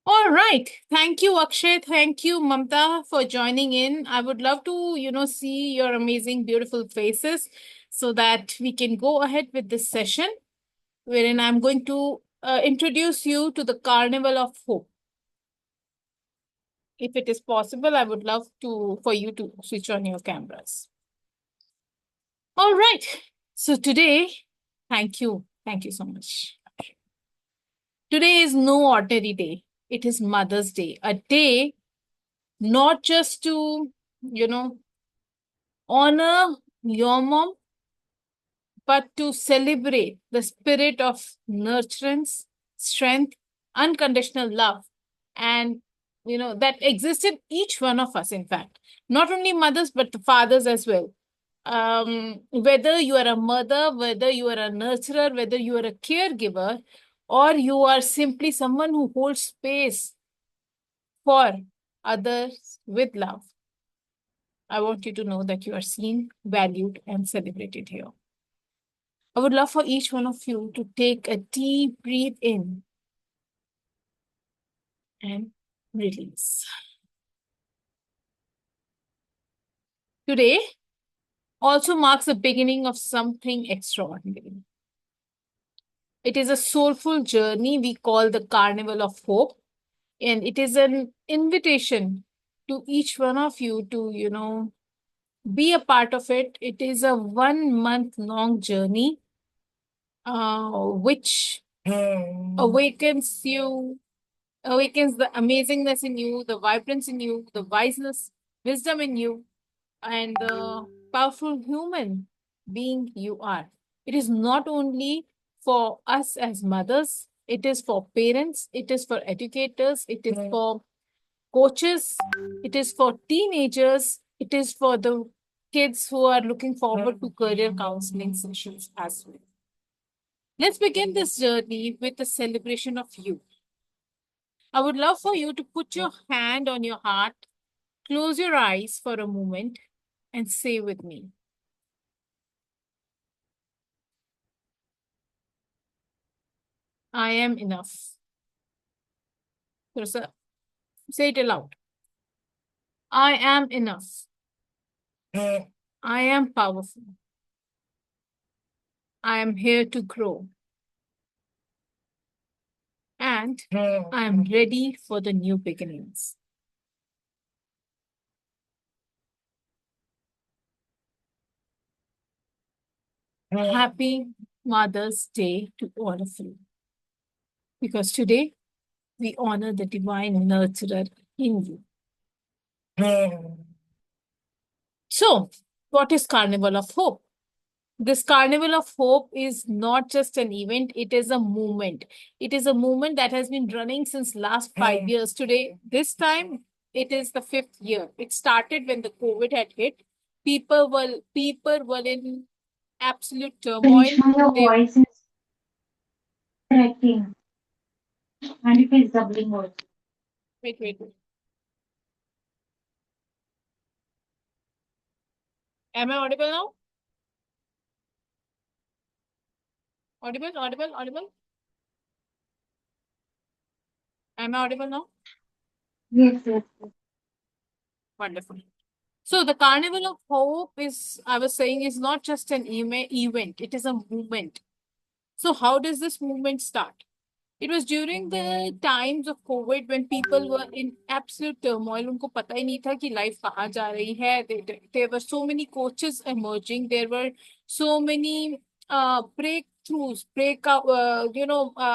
All right. Thank you, Akshay. Thank you, Mamta, for joining in. I would love to, see your amazing, beautiful faces so that we can go ahead with this session, wherein I'm going to introduce you to the Carnival of Hope. If it is possible, I would love to for you to switch on your cameras. All right. So today, thank you. Thank you so much. Today is no ordinary day. It is Mother's Day, a day not just to, you know, honor your mom, but to celebrate the spirit of nurturance, strength, unconditional love, and that exists in each one of us. In fact, not only mothers but the fathers as well. Whether you are a mother, whether you are a nurturer, whether you are a caregiver, or you are simply someone who holds space for others with love, I want you to know that you are seen, valued, and celebrated here. I would love for each one of you to take a deep breath in and release. Today also marks the beginning of something extraordinary. It is a soulful journey we call the Carnival of Hope, and it is an invitation to each one of you to, be a part of it. It is a 1 month long journey, which awakens you awakens the amazingness in you, the vibrance in you, the wiseness, wisdom in you, and the powerful human being you are. It is not only for us as mothers, it is for parents, it is for educators, it is for coaches, it is for teenagers, it is for the kids who are looking forward to career counseling sessions as well. Let's begin this journey with a celebration of you. I would love for you to put your hand on your heart, close your eyes for a moment, and say with me, I am enough. So, say it aloud. I am enough. I am powerful. I am here to grow. And I am ready for the new beginnings. Happy Mother's Day to all of you. Because today we honor the divine nurturer in you. So, what is Carnival of Hope? This Carnival of Hope is not just an event, it is a movement. It is a movement that has been running since last 5 years. Today, this time, it is the fifth year. It started when the COVID had hit. People were in absolute turmoil. Karishma, your They voice is cracking and it is doubling also. wait. Am I audible now? Audible. Am I audible now? Yes. Wonderful. So the Carnival of Hope I was saying, is not just an event, it is a movement. So how does this movement start? It was during the times of COVID when people were in absolute turmoil. उनको पता ही नहीं था कि life कहाँ जा रही है. There were so many coaches emerging. There were so many breakthroughs,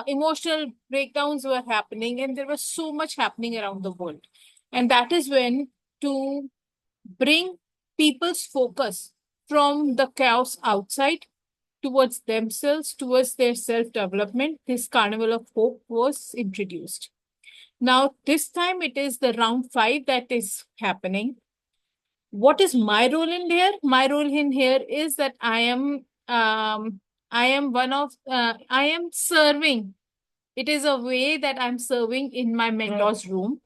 emotional breakdowns were happening, and there was so much happening around the world. And that is when, to bring people's focus from the chaos outside towards themselves, towards their self development, this Carnival of Hope was introduced. Now, this time it is the round five that is happening. What is my role in here? My role in here is that I am I am serving. It is a way that I'm serving in my mentor's room.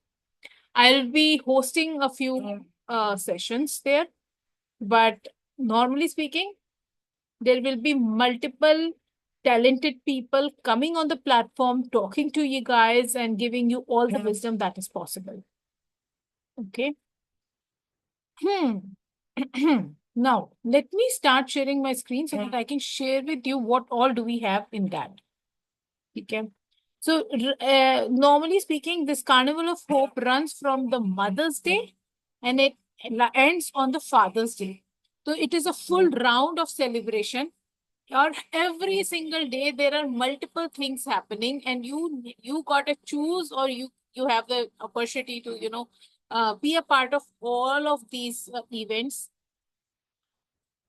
I'll be hosting a few sessions there, but normally speaking, there will be multiple talented people coming on the platform, talking to you guys and giving you all the wisdom that is possible. Okay. Now, let me start sharing my screen so that I can share with you what all do we have in that. Okay. So, normally speaking, this Carnival of Hope runs from the Mother's Day and it ends on the Father's Day. So, it is a full round of celebration. Or every single day there are multiple things happening, and you got to choose, or you have the opportunity to be a part of all of these events.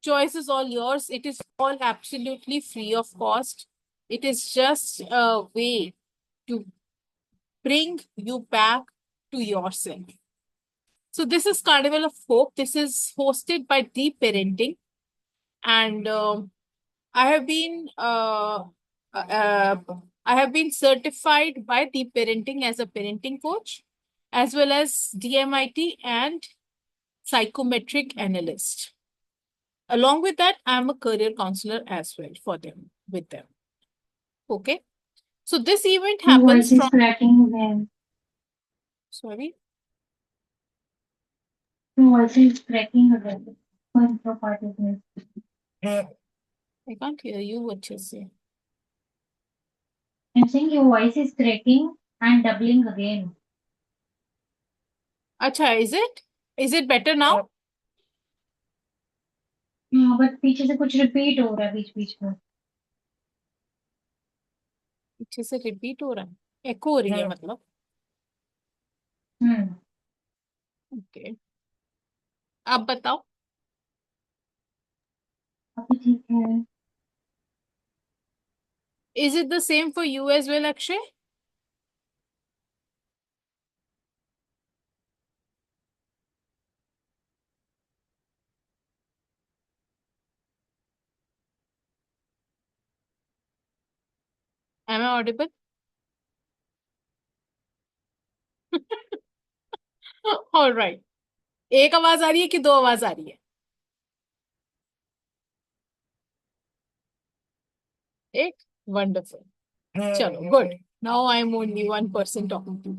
Choice is all yours. It is all absolutely free of cost. It is just a way to bring you back to yourself. So this is Carnival of Hope. This is hosted by Deep Parenting, and I have been uh, I have been certified by Deep Parenting as a parenting coach, as well as DMIT and psychometric analyst. Along with that, I am a career counselor as well for them with them. Okay. So this event Your happens voice is from cracking again. sorry. Your voice is cracking again. One for part is missed. I can't hear you what you say. I'm saying your voice is cracking and doubling again. Acha, is it? Is it better now? हाँ, but पीछे से कुछ repeat हो रहा है बीच बीच में. पीछे से रिपीट हो रहा है, एको हो रही है मतलब. हम्म. ओके, आप बताओ. अभी ठीक है. Is it the same for you as well, Akshay? Am I audible? All right. एक आवाज आ रही है कि दो आवाज आ रही है? एक. Wonderful. चलो, good. Now I am only one person talking to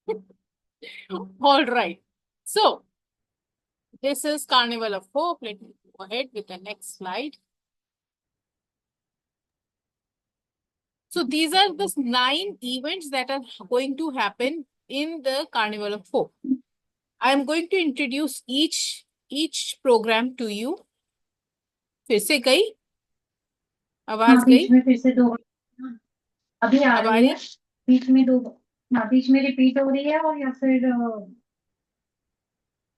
you. All right. So this is Carnival of Hope. Let me go ahead with the next slide. So these are the 9 events that are going to happen in the Carnival of Hope. I am going to introduce each program to you. फिर से गई आवाज? हाँ, गई? बीच में फिर से दो. अभी आ अब आ रही रही? है. बीच में दो. हाँ, बीच में रिपीट हो रही है और या फिर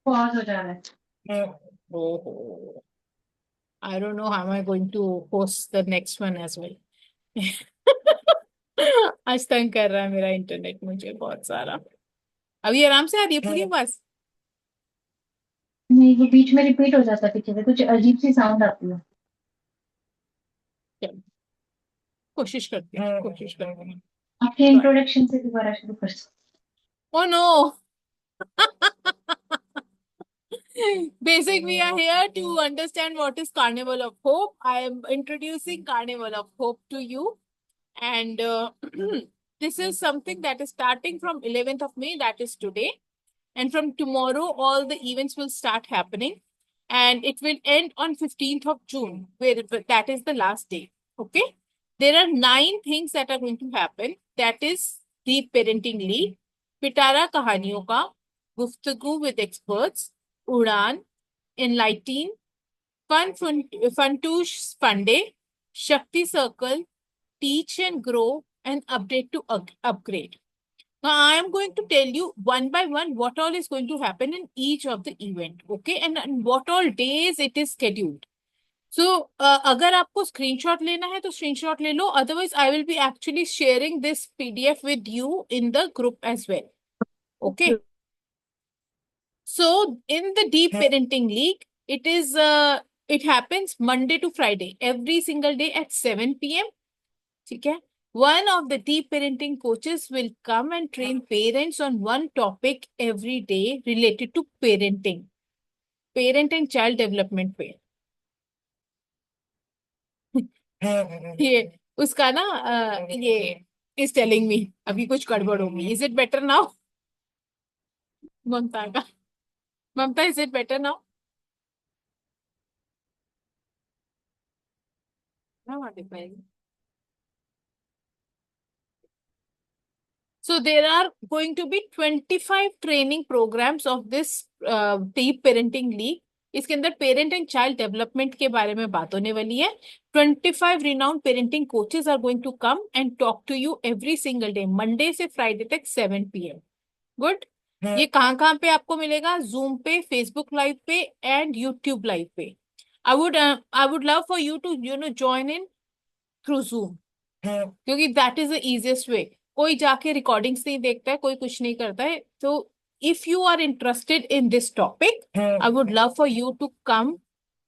पॉज हो जा रहा है. Oh, I don't know how am I going to post the next one as well. आज तंग कर रहा है मेरा इंटरनेट मुझे बहुत सारा. अभी आराम से आ रही है पूरी आवाज? नहीं, वो बीच में रिपीट हो जाता है. पीछे से कुछ अजीब सी साउंड आती है. चलो, कोशिश करती हूँ, कोशिश करती हूँ. आपके इंट्रोडक्शन से दोबारा शुरू कर सकते. Oh no. Basic, we are here to understand what is Carnival of Hope. I am introducing Carnival of Hope to you. And this is something that is starting from 11th of May, that is today. And from tomorrow, all the events will start happening. And it will end on 15th of June, where that is the last day. Okay. There are 9 things that are going to happen. That is Deep Parenting League, Pitara Kahaniyon Ka, Guftagoo with Experts, Udan, Enlighten, Funtush Fun Day, Shakti Circle, Teach and Grow, and Update to Upgrade. Now, I am going to tell you one by one what all is going to happen in each of the event, okay? And what all days it is scheduled. So, अगर आपको screenshot लेना है तो screenshot ले लो. Otherwise, I will be actually sharing this PDF with you in the group as well. Okay. So, in the Deep Parenting League, it happens Monday to Friday, every single day at 7 p.m. Okay. One of the Deep Parenting coaches will come and train parents on one topic every day related to parenting, parent and child development. ये उसका ना ये is telling me अभी कुछ गड़बड़ होगी. Is it better now? Mamata का. Mamata, is it better now? So there are going to be 25 training programs of this deep parenting league. इसके अंदर पेरेंट एंड चाइल्ड डेवलपमेंट के बारे में बात होने वाली है. 25 renowned parenting coaches are going to come and talk to you every single day, Monday से फ्राइडे तक 7 p.m. गुड. ये कहाँ पे आपको मिलेगा? जूम पे, फेसबुक लाइव पे एंड यूट्यूब लाइव पे. I would love for you to join in through Zoom, क्योंकि that is the easiest way. कोई जाके रिकॉर्डिंग्स नहीं देखता है, कोई कुछ नहीं करता है. तो if you are interested in this topic, I would love for you to come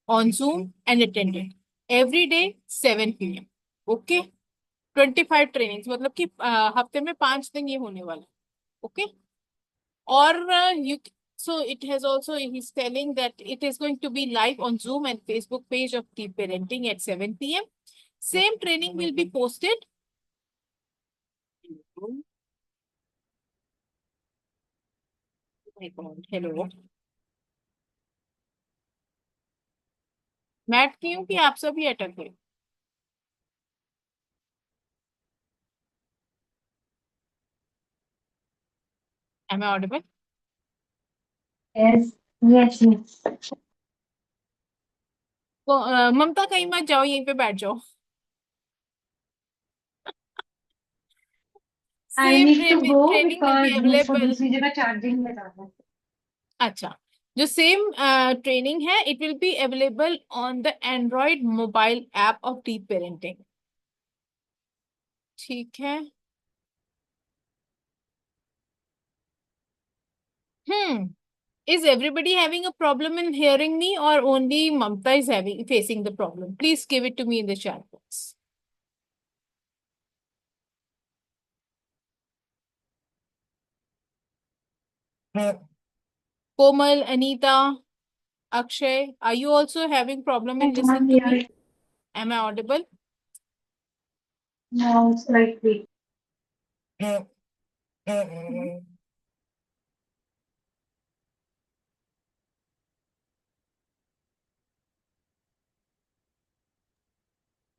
on Zoom and attend it every day 7 p.m. Okay. 25 trainings मतलब कि हफ्ते में 5 दिन ये होने वाला. ओके. और you so it has also, he's telling that it is going to be live on Zoom and Facebook page of Deep Parenting at 7 p.m. Same training will be posted. Oh my God, hello. मैं अटकी हूँ कि आप सभी अटक गए? Am I audible? Yes, yes, yes. तो ममता कहीं मत जाओ, यहीं पे बैठ जाओ. I same need to go training will be because मुझको अवेलेबल. दूसरी जगह चार्जिंग लगाना है. अच्छा. जो सेम ट्रेनिंग है, it will be available on the Android mobile app of deep parenting. ठीक है. Is everybody having a problem in hearing me, or only Mamta is facing the problem? Please give it to me in the chat box. Komal, Anita, Akshay, are you also having problem in listening to me? Am I audible? No, slightly.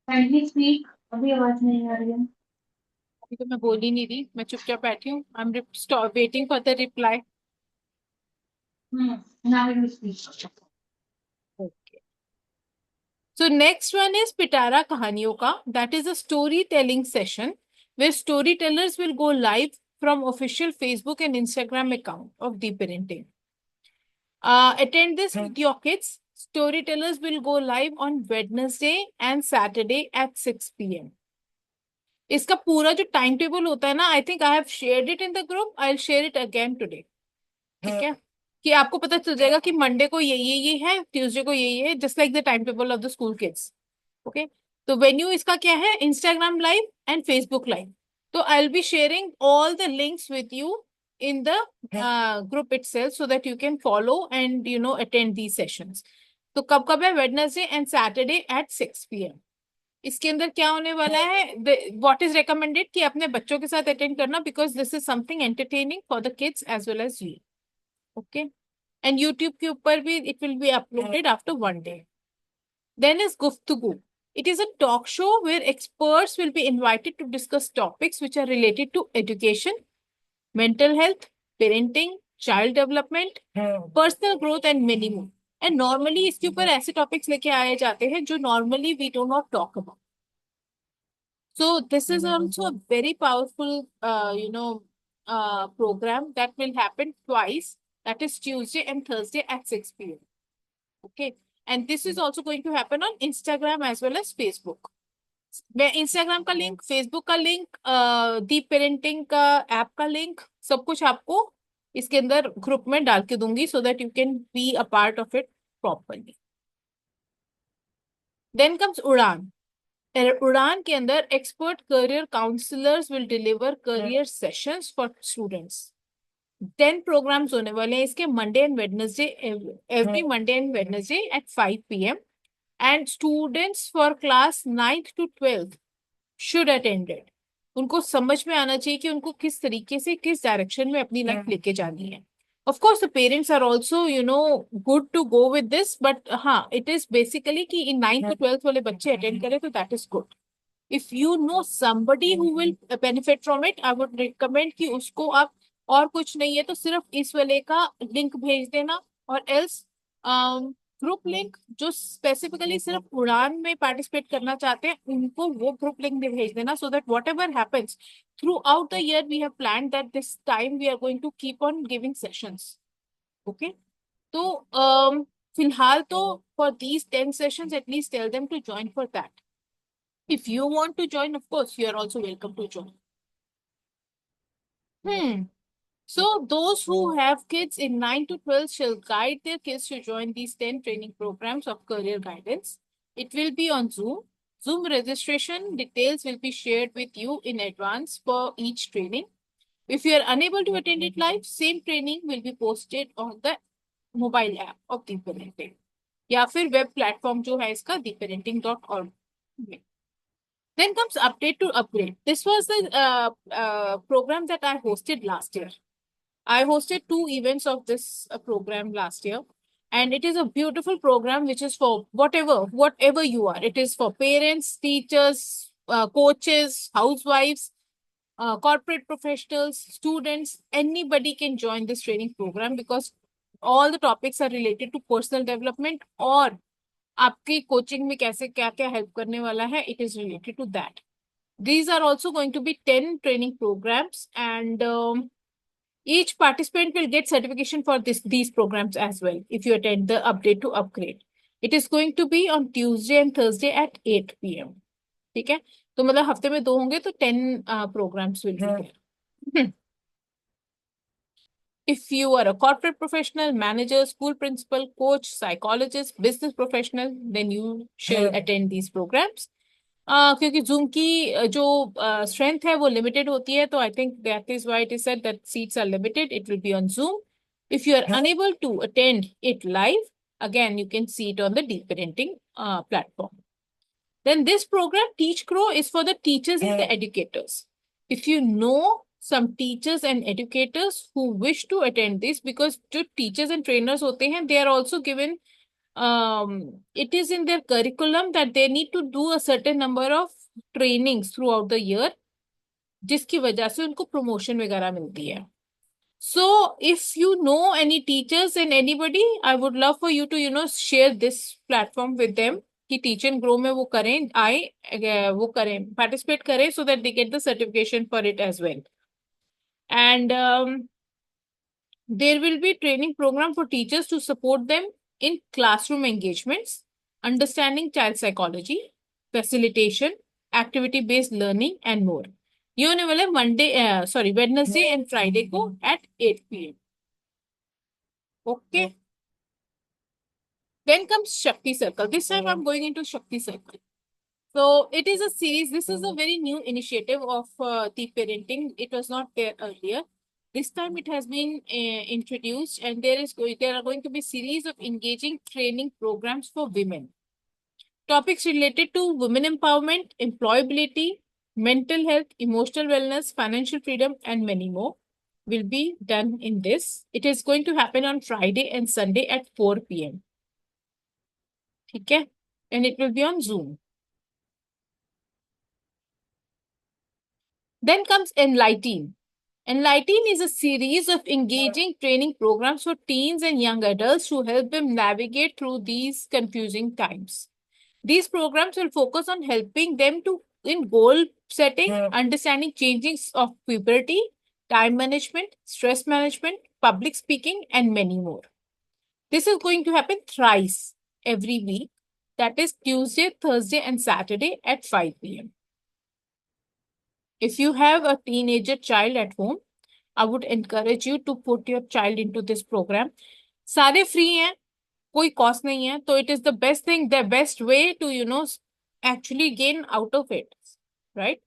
Kindly speak. अभी आवाज नहीं आ रही है. अभी तो मैं बोल ही नहीं रही, मैं चुपचाप बैठी हूँ. I am waiting for the reply. Now you speak. Okay. So next one is पिटारा कहानियों का. That is a storytelling session where storytellers will go live from official Facebook and Instagram account of Deep Parenting. Attend this with your kids. Storytellers will go live on Wednesday and Saturday at 6 p.m. इसका पूरा जो time table होता है ना, I think I have shared it in the group. I will share it again today. ठीक है. कि आपको पता चल जाएगा कि मंडे को ये है, ट्यूसडे को ये है, just like the time table of the school kids. Okay. तो वेन्यू इसका क्या है? Instagram live and Facebook live. तो I will be sharing all the links with you in the group itself so that you can follow and attend these sessions. तो कब कब है? Wednesday and Saturday at 6 p.m. इसके अंदर क्या होने वाला है? What is recommended कि अपने बच्चों के साथ अटेंड करना, because this is something entertaining for the kids as well as you. Okay. And YouTube के ऊपर भी it will be uploaded after 1 day. Then is Guftugoo. It is a talk show where experts will be invited to discuss topics which are related to education, mental health, parenting, child development, personal growth and many more. And normally इसके ऊपर ऐसे topics लेके आए जाते हैं जो normally we do not talk about. So this is also a very powerful, program that will happen twice. That is Tuesday and Thursday at 6 p.m. Okay. And this is also going to happen on Instagram as well as Facebook. मैं Instagram का link, Facebook का link, दीप parenting का app का link, सब कुछ आपको इसके अंदर ग्रुप में डाल के दूंगी so that you can be a part of it properly. Then comes उड़ान. उड़ान के अंदर expert career counsellors will deliver career sessions for students. 10 programmes होने वाले हैं इसके, Monday and Wednesday, every Monday and Wednesday at 5 p.m. and students for class 9th to 12th should attend it. उनको समझ में आना चाहिए कि उनको किस तरीके से किस डायरेक्शन में अपनी लाइफ लेके जानी है. Of course, the parents are also, good to go with this, but हाँ, it is basically कि in 9th to 12th वाले बच्चे attend करें तो that is good. If you know somebody who will benefit from it, I would recommend कि उसको आप, और कुछ नहीं है तो सिर्फ इस वाले का लिंक भेज देना, और else ग्रुप लिंक जो स्पेसिफिकली सिर्फ उड़ान में पार्टिसिपेट करना चाहते हैं उनको वो ग्रुप लिंक भी भेज देना, so that whatever happens throughout the year we have plan that this time we are going to keep on giving sessions. Okay, तो फिलहाल तो for these 10 sessions at least tell them to join for that. If you want to join, of course, you are also welcome to join. So those who have kids in 9 to 12 shall guide their kids to join these 10 training programs of career guidance. It will be on Zoom. Zoom registration details will be shared with you in advance for each training. If you are unable to attend it live, same training will be posted on the mobile app of Deep Parenting. या फिर web platform जो है इसका deepparenting.org में. Then comes update to upgrade. This was the program that I hosted last year. I hosted 2 events of this program last year, and it is a beautiful program which is for whatever you are. It is for parents, teachers, coaches, housewives, corporate professionals, students. Anybody can join this training program because all the topics are related to personal development, और आपकी coaching में कैसे क्या क्या help करने वाला है, it is related to that. These are also going to be 10 training programs, and each participant will get certification for these programs as well if you attend the update to upgrade. It is going to be on Tuesday and Thursday at 8 p.m. ठीक है, तो मतलब हफ्ते में 2 होंगे तो 10 programs will be there. If you are a corporate professional, manager, school principal, coach, psychologist, business professional, then you should attend these programs. क्योंकि Zoom की जो स्ट्रेंथ है वो लिमिटेड होती है, तो I think that is why it is said that seats are limited. It will be on Zoom. If you are unable to attend it live, again you can see it on the Deep Parenting platform. Then this program Teach Grow is for the teachers and the educators. If you know some teachers and educators who wish to attend this, because जो teachers and trainers होते हैं, they are also given it is in their curriculum that they need to do a certain number of trainings throughout the year, जिसकी वजह से उनको promotion वगैरह मिलती है. So if you know any teachers and anybody, I would love for you to share this platform with them कि Teach and Grow में वो करें, वो करें, participate करें, so that they get the certification for it as well. And there will be training program for teachers to support them in classroom engagements, understanding child psychology, facilitation, activity-based learning, and more. ये होने वाला है Wednesday and Friday को at 8 p.m. Okay. Then comes Shakti Circle. This time I'm going into Shakti Circle. So it is a series. This is a very new initiative of Deep Parenting. It was not there earlier. This time it has been introduced, and there are going to be series of engaging training programs for women. Topics related to women empowerment, employability, mental health, emotional wellness, financial freedom, and many more will be done in this. It is going to happen on Friday and Sunday at 4 p.m. Okay? And it will be on Zoom. Then comes Enlighten. Enlighten is a series of engaging training programs for teens and young adults to help them navigate through these confusing times. These programs will focus on helping them in goal setting, understanding changes of puberty, time management, stress management, public speaking, and many more. This is going to happen thrice every week. That is Tuesday, Thursday, and Saturday at 5 p.m. If you have a teenager child at home, I would encourage you to put your child into this program. सारे free हैं, कोई cost नहीं है, तो it is the best thing, the best way to actually gain out of it, right?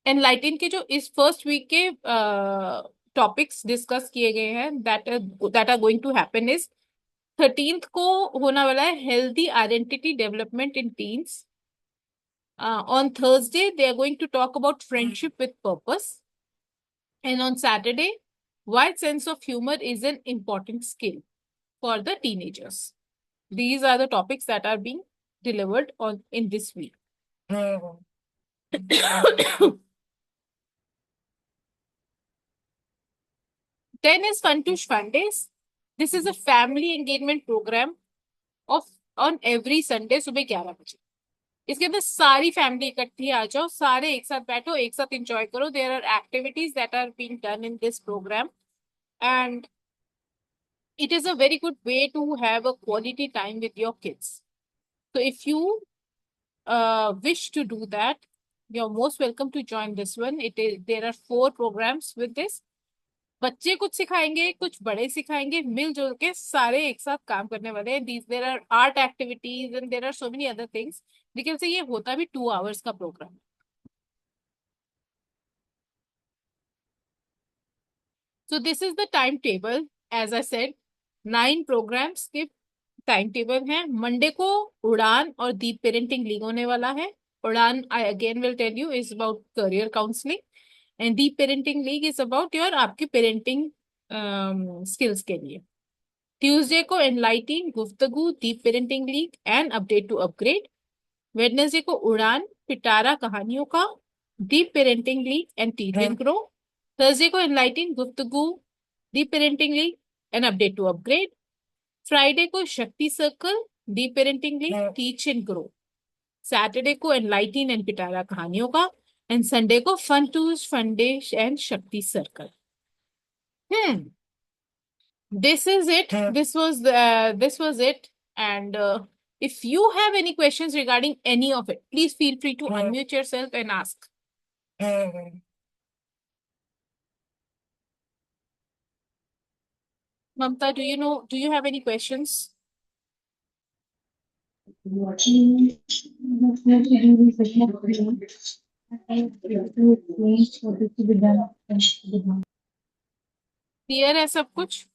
Enlighten के जो इस first week के topics discuss किए गए हैं that are going to happen is 13th को होने वाला है healthy identity development in teens. On Thursday, they are going to talk about friendship with purpose. And on Saturday, why sense of humor is an important skill for the teenagers. These are the topics that are being delivered on in this week. Then is Fantush Fun Days. This is a family engagement program of on every Sunday सुबह 11 बजे. इसके अंदर सारी family इकट्ठी आ जाओ, सारे एक साथ बैठो, एक साथ एंजॉय करो. There are activities that are being done in this programme and it is a very good way to have a quality time with your kids. So if you wish to do that, you're most welcome to join this one. There are 4 programs with this. बच्चे कुछ सिखाएंगे, कुछ बड़े सिखाएंगे, मिलजुल के सारे एक साथ काम करने वाले हैं. There are art activities and there are so many other things. लेकिन से ये होता भी 2 hours का प्रोग्राम. So this is the timetable. As I said, 9 programs के टाइम टेबल है. मंडे को उड़ान और दीप पेरेंटिंग लीग होने वाला है. Udaan, I again will tell you, is about career counselling and deep parenting league is about your आपकी पेरेंटिंग स्किल्स के लिए. ट्यूसडे को enlightening, Guftagu, deep parenting league and update to upgrade. Wednesday को उड़ान, पिटारा कहानियों का, deep parenting league and teach and grow. Thursday को enlightening, Guftagu, deep parenting league and update to upgrade. Friday को Shakti circle, the parenting league, teach and grow. Saturday को enlighten and Pitara कहानियों का and Sunday को fun twos, fun day and Shakti circle. This is it. This was it. And if you have any questions regarding any of it, please feel free to unmute yourself and ask. Mamta, do you have any questions? Clear है सब कुछ?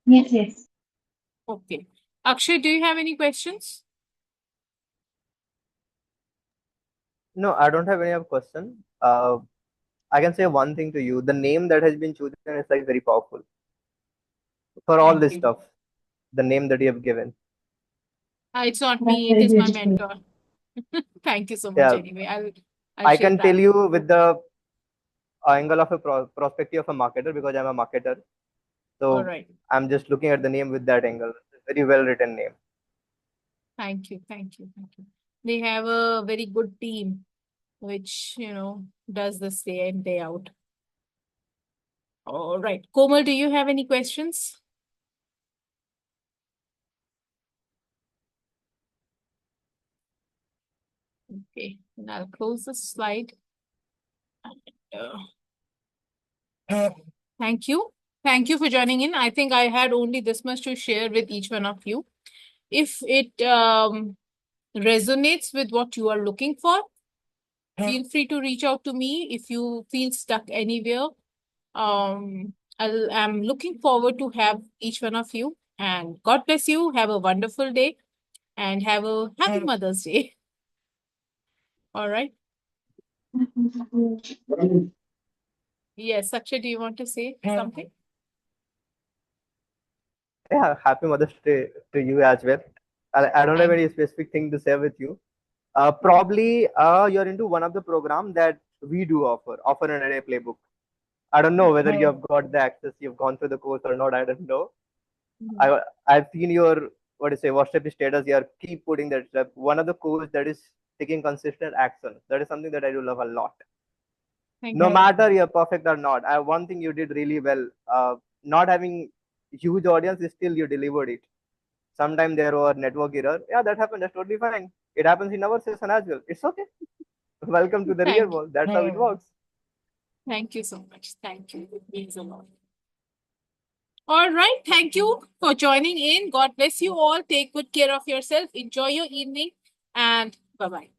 Yes. Okay. Akshay, do you have any questions? No, I don't have any other question. I can say one thing to you. The name that has been chosen is like very powerful for all Thank this you. stuff. The name that you have given. It's not That's me, it very is my beautiful. mentor. Thank you so much Yeah, anyway. I'll I share can that. tell you with the angle of a perspective of a marketer because I'm a marketer. All So right. I'm just looking at the name with that angle. It's a very well written name. Thank you. Thank you. Thank you. They have a very good team, which, does this day in, day out. All right. Komal, do you have any questions? Okay, and I'll close the slide. Thank you. Thank you for joining in. I think I had only this much to share with each one of you. If it resonates with what you are looking for, feel free to reach out to me if you feel stuck anywhere. I'm looking forward to have each one of you, and God bless you. Have a wonderful day and have a happy Mother's Day. All right. Yes, Akshay, do you want to say something? Yeah, happy Mother's Day to you as well. I don't have Thank any specific thing to share with you. Probably you're into one of the program that we do offer an array playbook. I don't know whether you have got the access, you've gone through the course or not. I don't know. Mhm. I've seen your WhatsApp status. You are keep putting that stuff. One of the course that is taking consistent action. That is something that I do love a lot. Thank No you. matter you're perfect or not, one thing you did really well. Not having huge audience, still you delivered it. Sometimes there were network error. Yeah, that happened. That's totally fine. It happens in our session as well. It's okay. Welcome to the real Thank you. world. That's how it works. Thank you so much. Thank you. It means a lot. All right. Thank you for joining in. God bless you all. Take good care of yourself. Enjoy your evening and bye-bye.